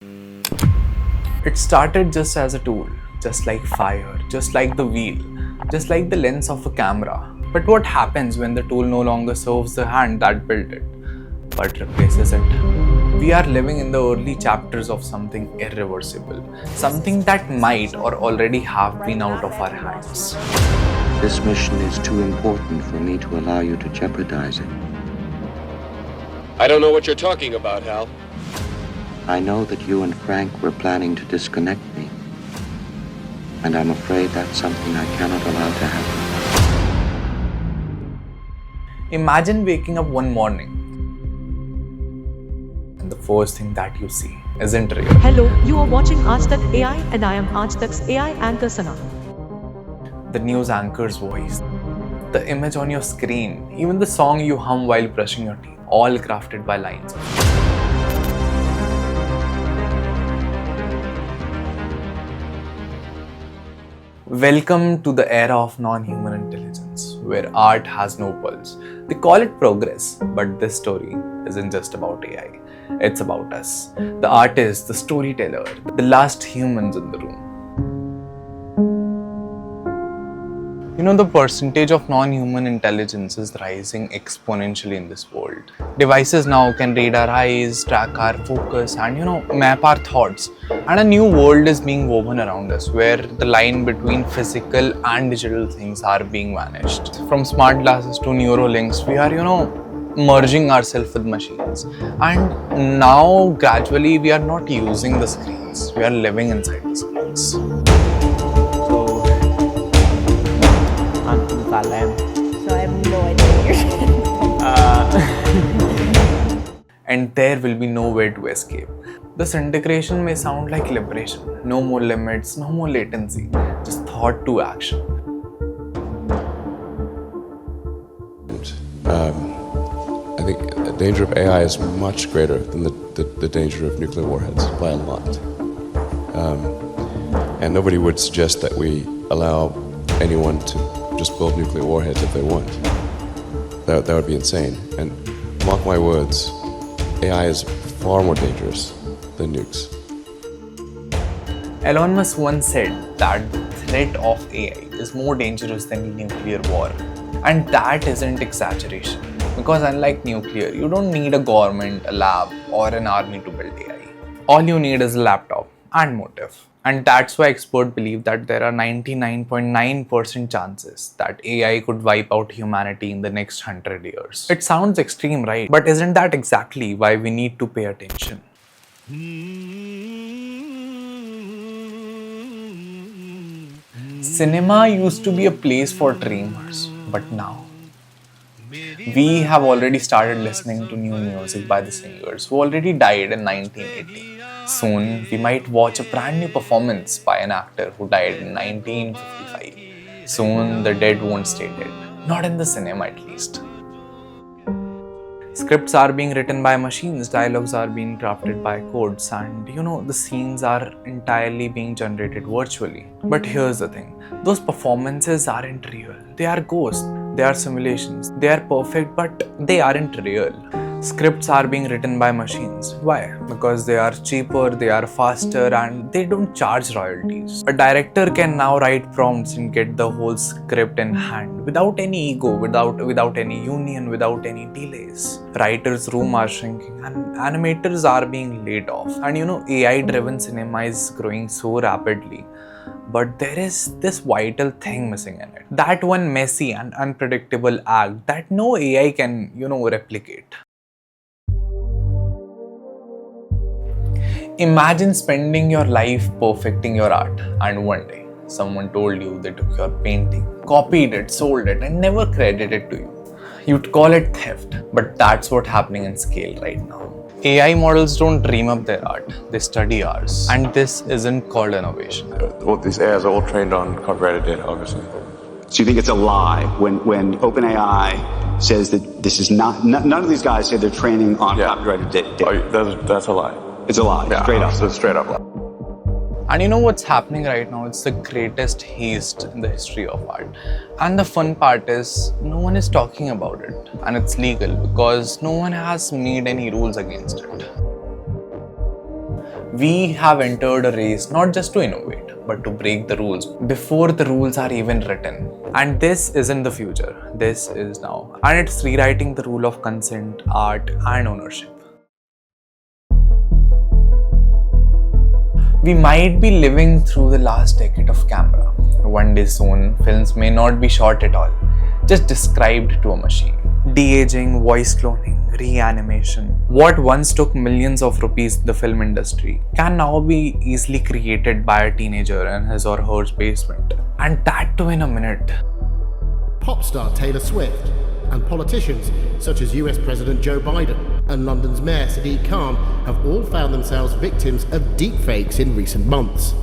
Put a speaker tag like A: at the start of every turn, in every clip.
A: It started just as a tool, just like fire, just like the wheel, just like the lens of a camera. But what happens when the tool no longer serves the hand that built it, but replaces it? We are living in the early chapters of something irreversible, something that might or already have been out of our hands.
B: This mission is too important for me to allow you to jeopardize it.
C: I don't know what you're talking about, Hal.
B: I know that you and Frank were planning to disconnect me, and I'm afraid that's something I cannot allow to happen.
A: Imagine waking up one morning and the first thing that you see isn't real.
D: Hello, you are watching Aaj Tak AI and I am Aaj Tak's AI anchor Sana.
A: The news anchor's voice, the image on your screen, even the song you hum while brushing your teeth, all crafted by lines. Welcome to the era of non-human intelligence, where art has no pulse. They call it progress, but this story isn't just about AI. It's about us, the artist, the storyteller, the last humans in the room. You know, the percentage of non-human intelligence is rising exponentially in this world. Devices now can read our eyes, track our focus, and map our thoughts. And a new world is being woven around us, where the line between physical and digital things are being vanished. From smart glasses to neurolinks, we are, merging ourselves with machines. And now, gradually, we are not using the screens. We are living inside the screens.
E: So I have no idea.
A: And there will be nowhere to escape. This integration may sound like liberation. No more limits, no more latency, just thought to action.
C: I think the danger of AI is much greater than the danger of nuclear warheads by a lot. And nobody would suggest that we allow anyone to just build nuclear warheads if they want. That would be insane. And mark my words, AI is far more dangerous than nukes.
A: Elon Musk once said that the threat of AI is more dangerous than nuclear war. And that isn't exaggeration. Because unlike nuclear, you don't need a government, a lab, or an army to build AI. All you need is a laptop and motive. And that's why experts believe that there are 99.9% chances that AI could wipe out humanity in the next 100 years. It sounds extreme, right? But isn't that exactly why we need to pay attention? Cinema used to be a place for dreamers, but now we have already started listening to new music by the singers who already died in 1980. Soon, we might watch a brand new performance by an actor who died in 1955. Soon, the dead won't stay dead. Not in the cinema, at least. Scripts are being written by machines, dialogues are being crafted by codes, and the scenes are entirely being generated virtually. But here's the thing, those performances aren't real. They are ghosts, they are simulations, they are perfect, but they aren't real. Scripts are being written by machines. Why? Because they are cheaper, they are faster, and they don't charge royalties. A director can now write prompts and get the whole script in hand without any ego, without any union, without any delays. Writers' room are shrinking and animators are being laid off. And AI-driven cinema is growing so rapidly. But there is this vital thing missing in it. That one messy and unpredictable act that no AI can, replicate. Imagine spending your life perfecting your art, and one day someone told you they took your painting, copied it, sold it, and never credited it to you. You'd call it theft, but that's what's happening in scale right now. AI models don't dream up their art, they study ours. And this isn't called innovation.
F: Well, these AIs are all trained on copyrighted data, obviously.
G: So you think it's a lie when OpenAI says that this is not, none of these guys say they're training on copyrighted data?
F: That's a lie.
G: It's a lie, straight up.
F: It's straight up lie.
A: And you know what's happening right now? It's the greatest heist in the history of art. And the fun part is, no one is talking about it. And it's legal because no one has made any rules against it. We have entered a race not just to innovate, but to break the rules before the rules are even written. And this isn't the future, this is now. And it's rewriting the rule of consent, art, and ownership. We might be living through the last decade of camera. One day soon, films may not be shot at all, just described to a machine. De-aging, voice cloning, reanimation. What once took millions of rupees in the film industry can now be easily created by a teenager in his or her basement. And that too in a minute.
H: Pop star Taylor Swift and politicians such as US President Joe Biden and London's Mayor Sadiq Khan have all found themselves victims of deepfakes in recent months.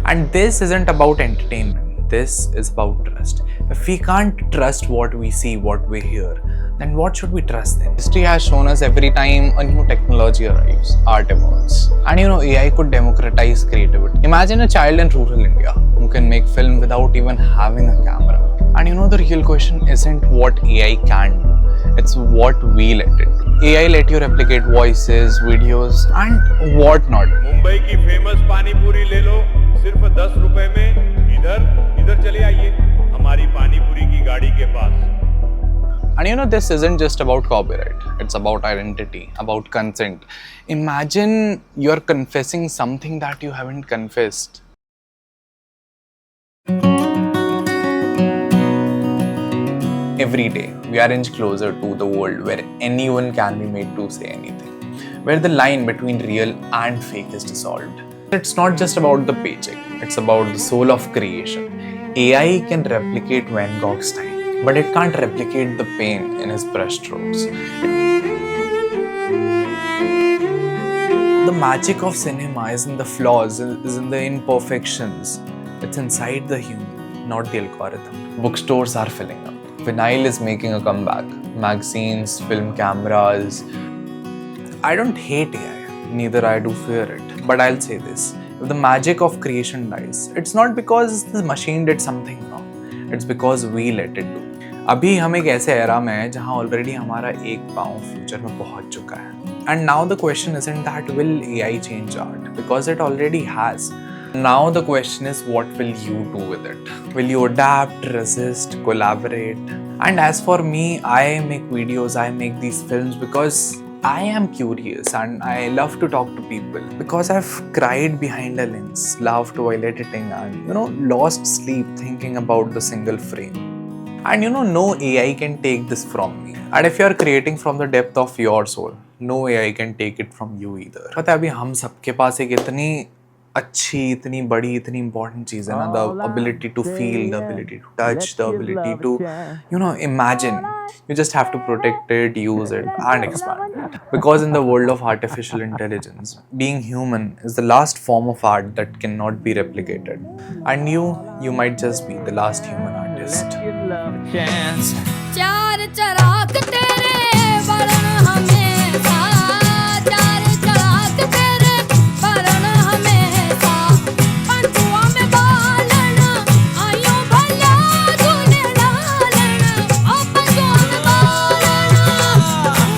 A: And this isn't about entertainment, this is about trust. If we can't trust what we see, what we hear, then what should we trust then? History has shown us every time a new technology arrives, art evolves. And AI could democratize creativity. Imagine a child in rural India who can make film without even having a camera. And the real question isn't what AI can do, it's what we let it do. AI let you replicate voices, videos and whatnot.
I: Mumbai की famous पानी पूरी ले लो सिर्फ 10 रुपए में इधर चले आइए हमारी पानी पूरी की गाड़ी के पास.
A: And this isn't just about copyright, it's about identity, about consent. Imagine you're confessing something that you haven't confessed. Every day, we are inch closer to the world where anyone can be made to say anything, where the line between real and fake is dissolved. It's not just about the paycheck, it's about the soul of creation. AI can replicate Van Gogh's style, but it can't replicate the pain in his brushstrokes. The magic of cinema is in the flaws, is in the imperfections. It's inside the human, not the algorithm. Bookstores are filling up. Vinyl is making a comeback. Magazines, film cameras. I don't hate AI, neither I do fear it. But I'll say this, if the magic of creation dies, it's not because the machine did something wrong. It's because we let it do. अभी हम एक ऐसे era में हैं जहाँ already हमारा एक पाँव फ्यूचर में पहुँच चुका है. And now the question isn't that will AI change art, because it already has. Now the question is, what will you do with it? Will you adapt, resist, collaborate? And as for me, I make videos, I make these films because I am curious and I love to talk to people. Because I've cried behind a lens, laughed while editing and lost sleep thinking about the single frame. And no AI can take this from me. And if you're creating from the depth of your soul, no AI can take it from you either. पता है अभी हम सबके पास एक इतनी अच्छी, इतनी बड़ी, इतनी important चीज़ है ना, the ability to feel, the ability to touch, the ability to imagine. You just have to protect it, use it and expand it. Because in the world of artificial intelligence, being human is the last form of art that cannot be replicated. And you might just be the last human artist.